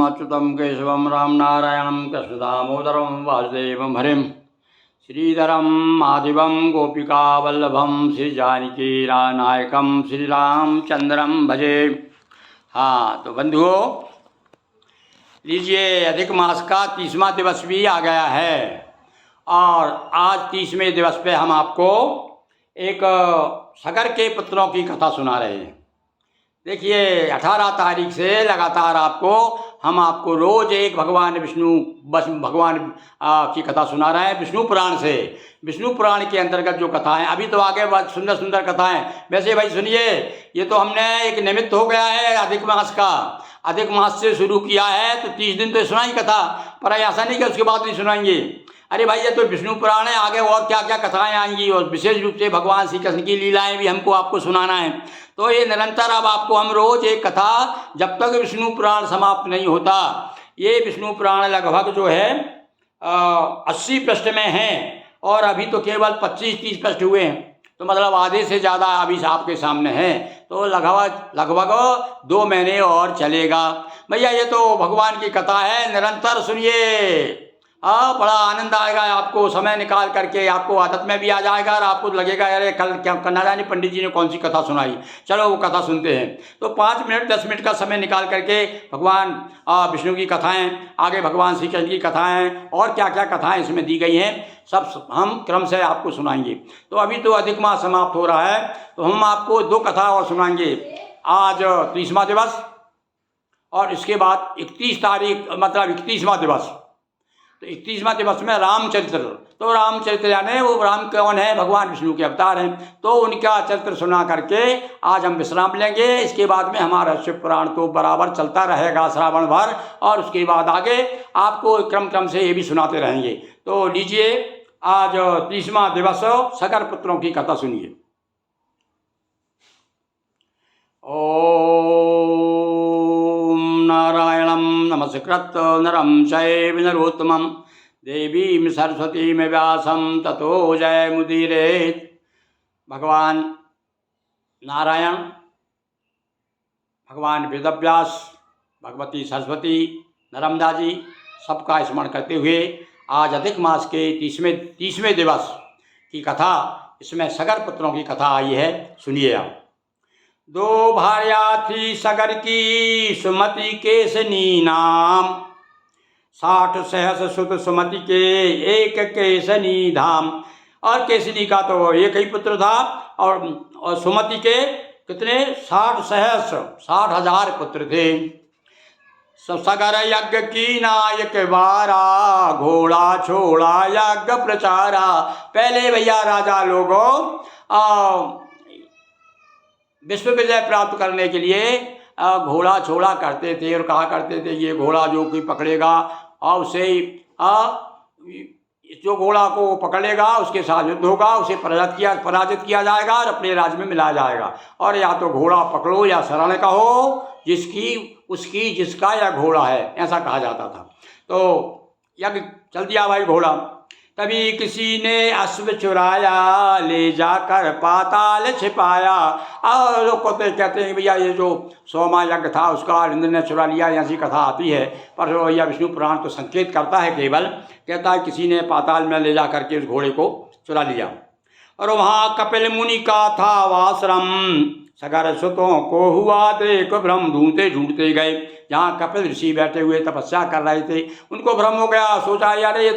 अच्युतं केशवं राम नारायणं कृष्णदामोदरं वासुदेवं हरिं श्रीधरं माधवं गोपिकावल्लभं श्रीजानकीनायकं श्रीरामचंद्रं भजे। हाँ तो बंधुओं, लीजिए अधिक मास का 30वां दिवस भी आ गया है और आज 30वें दिवस पे हम आपको एक सगर के पुत्रों की कथा सुना रहे हैं। देखिए 18 तारीख से लगातार हम आपको रोज एक भगवान विष्णु भगवान की कथा सुना रहे हैं विष्णु पुराण से। विष्णु पुराण के अंतर्गत जो कथाएं अभी तो आगे बहुत सुंदर सुंदर कथाएं। वैसे भाई सुनिए, ये तो हमने एक निमित्त हो गया है अधिक मास का। अधिक मास से शुरू किया है तो 30 दिन तो सुनाई कथा, पर ऐसा नहीं कि उसके बाद नहीं सुनाएंगे। अरे भाई ये तो विष्णु पुराण है, आगे और क्या क्या कथाएं आएंगी और विशेष रूप से भगवान श्री कृष्ण की लीलाएं भी हमको आपको सुनाना है। तो ये निरंतर अब आपको हम रोज एक कथा, जब तक विष्णु पुराण समाप्त नहीं होता। ये विष्णु पुराण लगभग जो है 80 पृष्ठ में है और अभी तो केवल 25-30 पृष्ठ हुए हैं, तो मतलब आधे से ज़्यादा अभी आपके सामने है। तो लगभग 2 महीने और चलेगा भैया। ये तो भगवान की कथा है, निरंतर सुनिए। बड़ा आनंद आएगा आपको, समय निकाल करके आपको आदत में भी आ जाएगा और आपको लगेगा अरे कल क्या करना जाने पंडित जी ने कौन सी कथा सुनाई। चलो वो कथा सुनते हैं। तो 5 मिनट 10 मिनट का समय निकाल करके भगवान विष्णु की कथाएं, आगे भगवान श्री कृष्ण की कथाएं और क्या क्या कथाएं इसमें दी गई हैं, सब हम क्रम से आपको सुनाएंगे। तो अभी तो अधिक मास समाप्त हो रहा है तो हम आपको 2 कथा और सुनाएंगे। आज 30वां दिवस और इसके बाद 31 तारीख मतलब 31वां दिवस। तो 31वां दिवस में रामचरित्र। तो रामचरित्र यानी वो राम कौन है, भगवान विष्णु के अवतार हैं। तो उनका चरित्र सुना करके आज हम विश्राम लेंगे। इसके बाद में हमारा शिव पुराण तो बराबर चलता रहेगा श्रावण भर, और उसके बाद आगे आपको क्रम से ये भी सुनाते रहेंगे। तो लीजिए आज 30वां दिवस सगर पुत्रों की कथा सुनिए। नारायणं नमस्कृत नरं चैव नरोत्तमं देवीं सरस्वतीं व्यासं ततो जयमुदीरयेत्। भगवान नारायण, भगवान वेदव्यास, भगवती सरस्वती, नर्मदा जी सबका स्मरण करते हुए आज अधिक मास के 30वें दिवस की कथा, इसमें सगर पुत्रों की कथा आई है, सुनिए आप। 2 भार्या थी सगर की सुमति केसनी नाम, 60 सहस सुत सुमति के एक केसनी धाम। और केसनी का तो एक ही पुत्र था और सुमति के कितने 60 सहस 60,000 पुत्र थे। सगर यज्ञ की नायक बारा, घोड़ा छोड़ा यज्ञ प्रचारा। पहले भैया राजा लोगों विश्व विजय प्राप्त करने के लिए घोड़ा छोड़ा करते थे और कहा करते थे ये घोड़ा जो कोई पकड़ेगा और उसे जो घोड़ा को पकड़ेगा उसके साथ युद्ध होगा, उसे पराजित किया जाएगा और अपने राज्य में मिलाया जाएगा। और या तो घोड़ा पकड़ो या शरण कहो, जिसकी उसकी जिसका या घोड़ा है, ऐसा कहा जाता था। तो यज्ञ चल दिया भाई घोड़ा। तभी किसी ने अश्व चुराया, ले जाकर पाताल छिपाया। और लोग कहते हैं भैया ये जो 100वां यज्ञ था उसका इंद्र ने चुरा लिया, ऐसी कथा आती है। पर यह विष्णु पुराण तो संकेत करता है, केवल कहता है किसी ने पाताल में ले जा करके उस घोड़े को चुरा लिया। और वहाँ कपिल मुनि का था आश्रम, सगर सुतों को हुआ देख भ्रम, ढूंढते ढूंढते गए जहाँ कपिल ऋषि बैठे हुए तपस्या कर रहे थे। उनको भ्रम हो गया, सोचा यार ये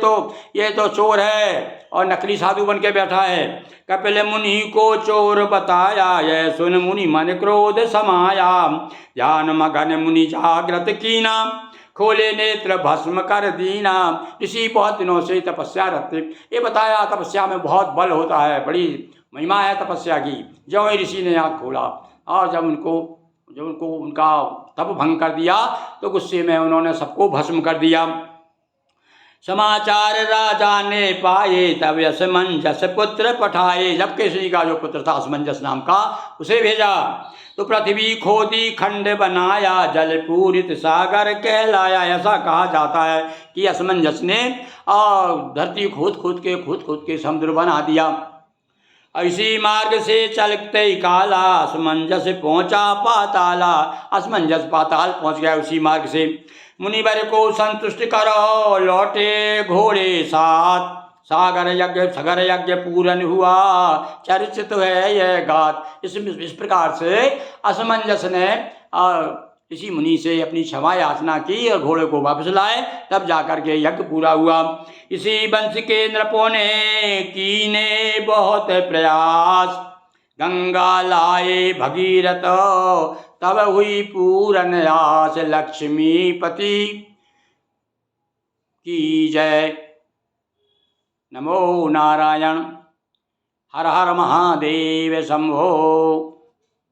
तो चोर है और नकली साधु बन के बैठा है। कपिल मुनि को चोर बताया, यह सुन मुनि मन क्रोध समाया। ध्यान मगन मुनि जागृत कीना, खोले नेत्र भस्म कर दीना। ऋषि बहुत दिनों से तपस्या रखते, ये बताया तपस्या में बहुत बल होता है, बड़ी महिमा है तपस्या की। जो ऋषि ने आँख खोला और जब उनको उनका तप भंग कर दिया तो गुस्से में उन्होंने सबको भस्म कर दिया। समाचार राजा ने पाए, तब असमंजस पुत्र पठाए। जब केसरी का जो पुत्र था असमंजस नाम का, उसे भेजा। तो पृथ्वी खोदी खंड बनाया, जल पूरित सागर कहलाया। ऐसा कहा जाता है कि असमंजस ने धरती खोद खोद के समुद्र बना दिया। इसी मार्ग से चलते ही काला असमंजस पहुंचा पाताला। असमंजस पाताल पहुंच गया उसी मार्ग से। मुनिवर को संतुष्ट करो लौटे घोड़े साथ। सगर यज्ञ पूरन हुआ चर्चित है यह गात। इस प्रकार से असमंजस ने इसी मुनि से अपनी क्षमा याचना की और घोड़े को वापस लाए, तब जाकर के यज्ञ पूरा हुआ। इसी वंश के नृपों ने कीने बहुत प्रयास। गंगा लाए भगीरथ तब हुई पूरन आस। लक्ष्मीपति की जय। नमो नारायण। हर हर महादेव शंभो।